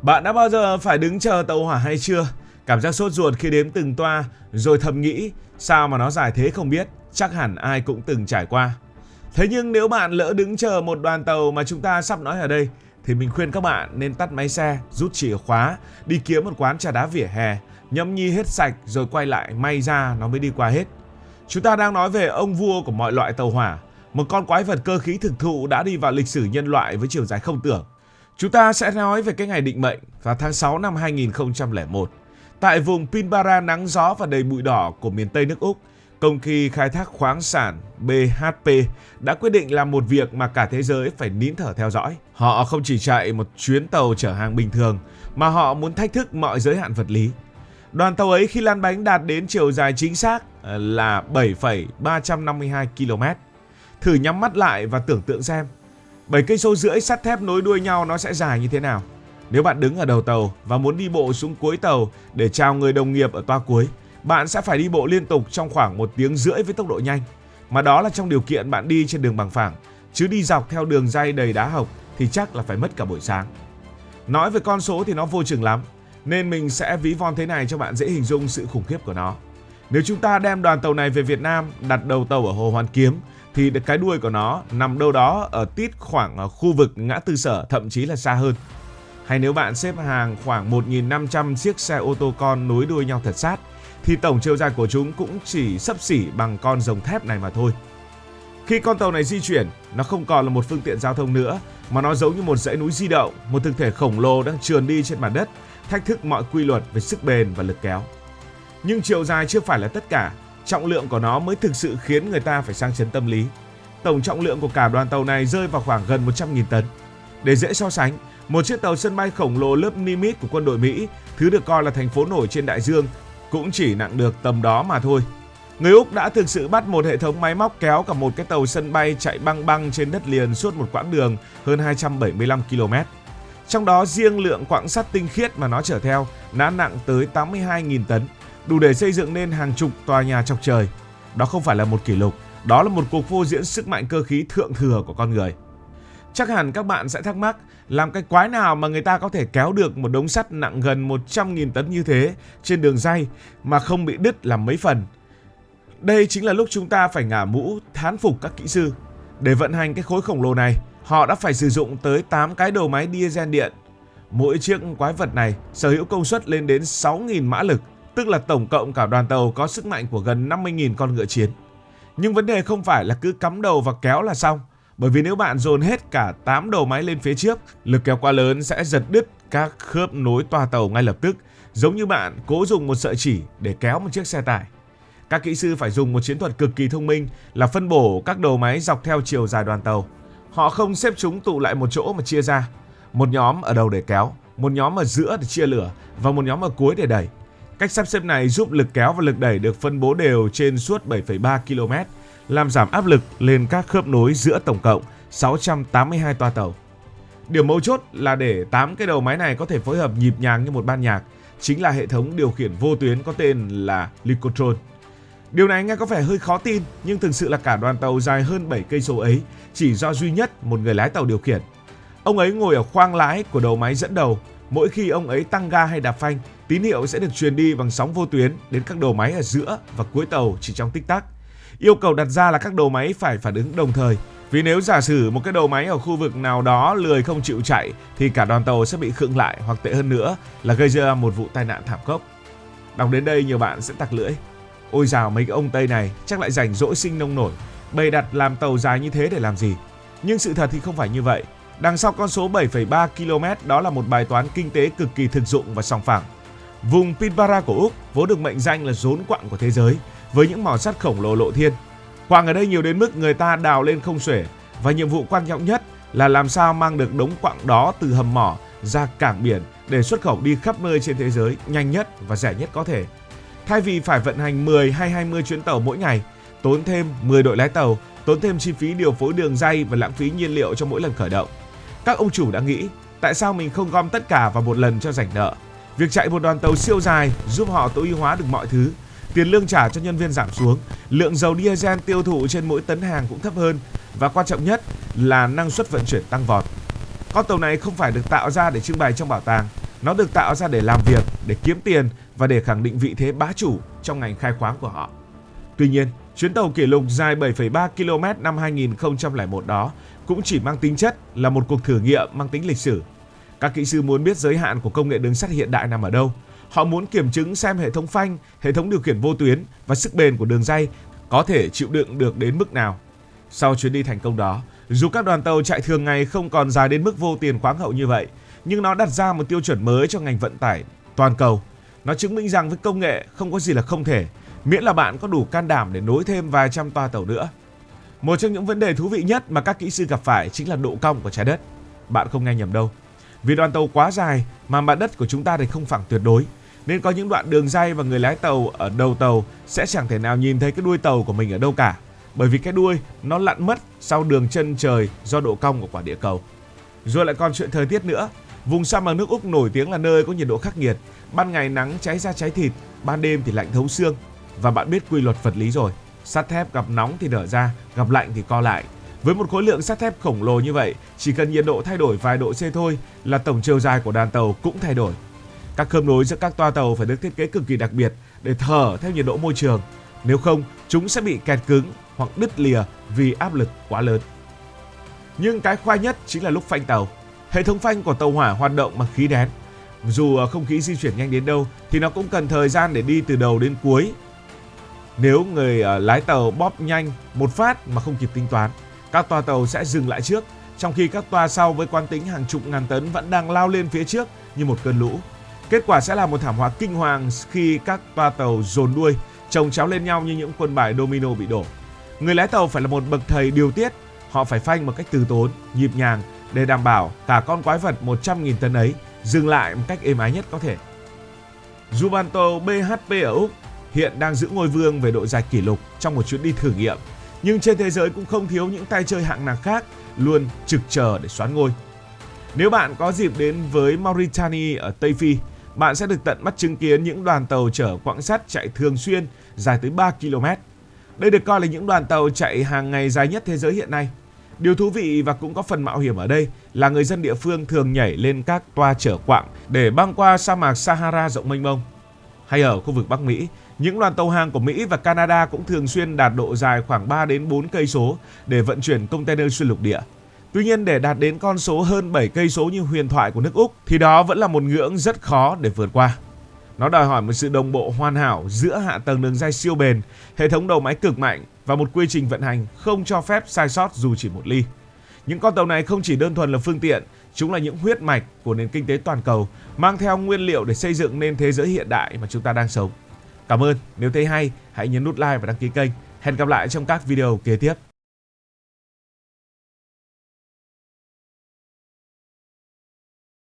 Bạn đã bao giờ phải đứng chờ tàu hỏa hay chưa? Cảm giác sốt ruột khi đếm từng toa, rồi thầm nghĩ sao mà nó dài thế không biết, chắc hẳn ai cũng từng trải qua. Thế nhưng nếu bạn lỡ đứng chờ một đoàn tàu mà chúng ta sắp nói ở đây, thì mình khuyên các bạn nên tắt máy xe, rút chìa khóa, đi kiếm một quán trà đá vỉa hè, nhâm nhi hết sạch rồi quay lại, may ra nó mới đi qua hết. Chúng ta đang nói về ông vua của mọi loại tàu hỏa, một con quái vật cơ khí thực thụ đã đi vào lịch sử nhân loại với chiều dài không tưởng. Chúng ta sẽ nói về cái ngày định mệnh vào tháng 6 năm 2001. Tại vùng Pilbara nắng gió và đầy bụi đỏ của miền Tây nước Úc, công ty khai thác khoáng sản BHP đã quyết định làm một việc mà cả thế giới phải nín thở theo dõi. Họ không chỉ chạy một chuyến tàu chở hàng bình thường, mà họ muốn thách thức mọi giới hạn vật lý. Đoàn tàu ấy khi lăn bánh đạt đến chiều dài chính xác là 7,352 km. Thử nhắm mắt lại và tưởng tượng xem 7,5 cây số sắt thép nối đuôi nhau nó sẽ dài như thế nào. Nếu bạn đứng ở đầu tàu và muốn đi bộ xuống cuối tàu để chào người đồng nghiệp ở toa cuối, bạn sẽ phải đi bộ liên tục trong khoảng 1,5 tiếng với tốc độ nhanh. Mà đó là trong điều kiện bạn đi trên đường bằng phẳng, chứ đi dọc theo đường ray đầy đá hộc thì chắc là phải mất cả buổi sáng. Nói về con số thì nó vô chừng lắm, nên mình sẽ ví von thế này cho bạn dễ hình dung sự khủng khiếp của nó. Nếu chúng ta đem đoàn tàu này về Việt Nam, đặt đầu tàu ở Hồ Hoàn Kiếm, thì cái đuôi của nó nằm đâu đó ở tít khoảng ở khu vực ngã tư Sở, thậm chí là xa hơn. Hay nếu bạn xếp hàng khoảng 1.500 chiếc xe ô tô con nối đuôi nhau thật sát, thì tổng chiều dài của chúng cũng chỉ xấp xỉ bằng con rồng thép này mà thôi. Khi con tàu này di chuyển, nó không còn là một phương tiện giao thông nữa, mà nó giống như một dãy núi di động, một thực thể khổng lồ đang trườn đi trên mặt đất, thách thức mọi quy luật về sức bền và lực kéo. Nhưng chiều dài chưa phải là tất cả, trọng lượng của nó mới thực sự khiến người ta phải sang chấn tâm lý. Tổng trọng lượng của cả đoàn tàu này rơi vào khoảng gần 100.000 tấn. Để dễ so sánh, một chiếc tàu sân bay khổng lồ lớp Nimitz của quân đội Mỹ, thứ được coi là thành phố nổi trên đại dương, cũng chỉ nặng được tầm đó mà thôi. Người Úc đã thực sự bắt một hệ thống máy móc kéo cả một cái tàu sân bay chạy băng băng trên đất liền suốt một quãng đường hơn 275 km. Trong đó riêng lượng quặng sắt tinh khiết mà nó chở theo đã nặng tới 82.000 tấn, đủ để xây dựng nên hàng chục tòa nhà chọc trời. Đó không phải là một kỷ lục, đó là một cuộc phô diễn sức mạnh cơ khí thượng thừa của con người. Chắc hẳn các bạn sẽ thắc mắc, làm cái quái nào mà người ta có thể kéo được một đống sắt nặng gần 100.000 tấn như thế trên đường ray mà không bị đứt làm mấy phần. Đây chính là lúc chúng ta phải ngả mũ thán phục các kỹ sư. Để vận hành cái khối khổng lồ này, họ đã phải sử dụng tới 8 cái đầu máy diesel điện. Mỗi chiếc quái vật này sở hữu công suất lên đến 6.000 mã lực, tức là tổng cộng cả đoàn tàu có sức mạnh của gần 50.000 con ngựa chiến. Nhưng vấn đề không phải là cứ cắm đầu và kéo là xong, bởi vì nếu bạn dồn hết cả 8 đầu máy lên phía trước, lực kéo quá lớn sẽ giật đứt các khớp nối toa tàu ngay lập tức, giống như bạn cố dùng một sợi chỉ để kéo một chiếc xe tải. Các kỹ sư phải dùng một chiến thuật cực kỳ thông minh là phân bổ các đầu máy dọc theo chiều dài đoàn tàu. Họ không xếp chúng tụ lại một chỗ mà chia ra. Một nhóm ở đầu để kéo, một nhóm ở giữa để chia lửa và một nhóm ở cuối để đẩy. Cách sắp xếp này giúp lực kéo và lực đẩy được phân bố đều trên suốt 7,3 km, làm giảm áp lực lên các khớp nối giữa tổng cộng 682 toa tàu. Điểm mấu chốt là để 8 cái đầu máy này có thể phối hợp nhịp nhàng như một ban nhạc, chính là hệ thống điều khiển vô tuyến có tên là Lycotron. Điều này nghe có vẻ hơi khó tin, nhưng thực sự là cả đoàn tàu dài hơn 7 cây số ấy chỉ do duy nhất một người lái tàu điều khiển. Ông ấy ngồi ở khoang lái của đầu máy dẫn đầu. Mỗi khi ông ấy tăng ga hay đạp phanh, tín hiệu sẽ được truyền đi bằng sóng vô tuyến đến các đầu máy ở giữa và cuối tàu chỉ trong tích tắc. Yêu cầu đặt ra là các đầu máy phải phản ứng đồng thời, vì nếu giả sử một cái đầu máy ở khu vực nào đó lười không chịu chạy thì cả đoàn tàu sẽ bị khựng lại, hoặc tệ hơn nữa là gây ra một vụ tai nạn thảm khốc. Đọc đến đây nhiều bạn sẽ tặc lưỡi. Ôi dào, mấy cái ông Tây này chắc lại rảnh rỗi sinh nông nổi, bày đặt làm tàu dài như thế để làm gì? Nhưng sự thật thì không phải như vậy. Đằng sau con số 7,3 km đó là một bài toán kinh tế cực kỳ thực dụng và sòng phẳng. Vùng Pilbara của Úc vốn được mệnh danh là rốn quặng của thế giới, với những mỏ sắt khổng lồ lộ thiên. Quặng ở đây nhiều đến mức người ta đào lên không xuể, và nhiệm vụ quan trọng nhất là làm sao mang được đống quặng đó từ hầm mỏ ra cảng biển để xuất khẩu đi khắp nơi trên thế giới nhanh nhất và rẻ nhất có thể. Thay vì phải vận hành 10 hay 20 chuyến tàu mỗi ngày, tốn thêm 10 đội lái tàu, tốn thêm chi phí điều phối đường ray và lãng phí nhiên liệu cho mỗi lần khởi động, các ông chủ đã nghĩ tại sao mình không gom tất cả vào một lần cho rảnh nợ. Việc chạy một đoàn tàu siêu dài giúp họ tối ưu hóa được mọi thứ. Tiền lương trả cho nhân viên giảm xuống, lượng dầu diesel tiêu thụ trên mỗi tấn hàng cũng thấp hơn, và quan trọng nhất là năng suất vận chuyển tăng vọt. Con tàu này không phải được tạo ra để trưng bày trong bảo tàng, Nó được tạo ra để làm việc, để kiếm tiền và để khẳng định vị thế bá chủ trong ngành khai khoáng của họ. Tuy nhiên, chuyến tàu kỷ lục dài 7,3 km năm 2001 đó cũng chỉ mang tính chất là một cuộc thử nghiệm mang tính lịch sử. Các kỹ sư muốn biết giới hạn của công nghệ đường sắt hiện đại nằm ở đâu. Họ muốn kiểm chứng xem hệ thống phanh, hệ thống điều khiển vô tuyến và sức bền của đường ray có thể chịu đựng được đến mức nào. Sau chuyến đi thành công đó, dù các đoàn tàu chạy thường ngày không còn dài đến mức vô tiền khoáng hậu như vậy, nhưng nó đặt ra một tiêu chuẩn mới cho ngành vận tải toàn cầu. Nó chứng minh rằng với công nghệ không có gì là không thể, miễn là bạn có đủ can đảm để nối thêm vài trăm toa tàu nữa. Một trong những vấn đề thú vị nhất mà các kỹ sư gặp phải chính là độ cong của trái đất. Bạn không nghe nhầm đâu. Vì đoàn tàu quá dài mà mặt đất của chúng ta thì không phẳng tuyệt đối, nên có những đoạn đường ray và người lái tàu ở đầu tàu sẽ chẳng thể nào nhìn thấy cái đuôi tàu của mình ở đâu cả, bởi vì cái đuôi nó lặn mất sau đường chân trời do độ cong của quả địa cầu. Rồi lại còn chuyện thời tiết nữa. Vùng sa mạc nước Úc nổi tiếng là nơi có nhiệt độ khắc nghiệt, ban ngày nắng cháy da cháy thịt, ban đêm thì lạnh thấu xương. Và bạn biết quy luật vật lý rồi, sắt thép gặp nóng thì nở ra, gặp lạnh thì co lại. Với một khối lượng sắt thép khổng lồ như vậy, chỉ cần nhiệt độ thay đổi vài độ C thôi là tổng chiều dài của đoàn tàu cũng thay đổi. Các khớp nối giữa các toa tàu phải được thiết kế cực kỳ đặc biệt để thở theo nhiệt độ môi trường. Nếu không, chúng sẽ bị kẹt cứng hoặc đứt lìa vì áp lực quá lớn. Nhưng cái khoai nhất chính là lúc phanh tàu. Hệ thống phanh của tàu hỏa hoạt động bằng khí đén. Dù không khí di chuyển nhanh đến đâu thì nó cũng cần thời gian để đi từ đầu đến cuối. Nếu người lái tàu bóp nhanh một phát mà không kịp tính toán, các toa tàu sẽ dừng lại trước, trong khi các toa sau với quán tính hàng chục ngàn tấn vẫn đang lao lên phía trước như một cơn lũ. Kết quả sẽ là một thảm họa kinh hoàng khi các toa tàu dồn đuôi, chồng chéo lên nhau như những quân bài domino bị đổ. Người lái tàu phải là một bậc thầy điều tiết, họ phải phanh một cách từ tốn, nhịp nhàng để đảm bảo cả con quái vật 100.000 tấn ấy dừng lại một cách êm ái nhất có thể. Dù đoàn tàu BHP ở Úc hiện đang giữ ngôi vương về độ dài kỷ lục trong một chuyến đi thử nghiệm, nhưng trên thế giới cũng không thiếu những tay chơi hạng nặng khác luôn trực chờ để soán ngôi. Nếu bạn có dịp đến với Mauritania ở Tây Phi, bạn sẽ được tận mắt chứng kiến những đoàn tàu chở quặng sắt chạy thường xuyên dài tới 3 km. Đây được coi là những đoàn tàu chạy hàng ngày dài nhất thế giới hiện nay. Điều thú vị và cũng có phần mạo hiểm ở đây là người dân địa phương thường nhảy lên các toa chở quặng để băng qua sa mạc Sahara rộng mênh mông. Hay ở khu vực Bắc Mỹ, những đoàn tàu hàng của Mỹ và Canada cũng thường xuyên đạt độ dài khoảng 3 đến 4 cây số để vận chuyển container xuyên lục địa. Tuy nhiên để đạt đến con số hơn 7 cây số như huyền thoại của nước Úc thì đó vẫn là một ngưỡng rất khó để vượt qua. Nó đòi hỏi một sự đồng bộ hoàn hảo giữa hạ tầng đường ray siêu bền, hệ thống đầu máy cực mạnh và một quy trình vận hành không cho phép sai sót dù chỉ một ly. Những con tàu này không chỉ đơn thuần là phương tiện, chúng là những huyết mạch của nền kinh tế toàn cầu, mang theo nguyên liệu để xây dựng nên thế giới hiện đại mà chúng ta đang sống. Cảm ơn, nếu thấy hay, hãy nhấn nút like và đăng ký kênh. Hẹn gặp lại trong các video kế tiếp.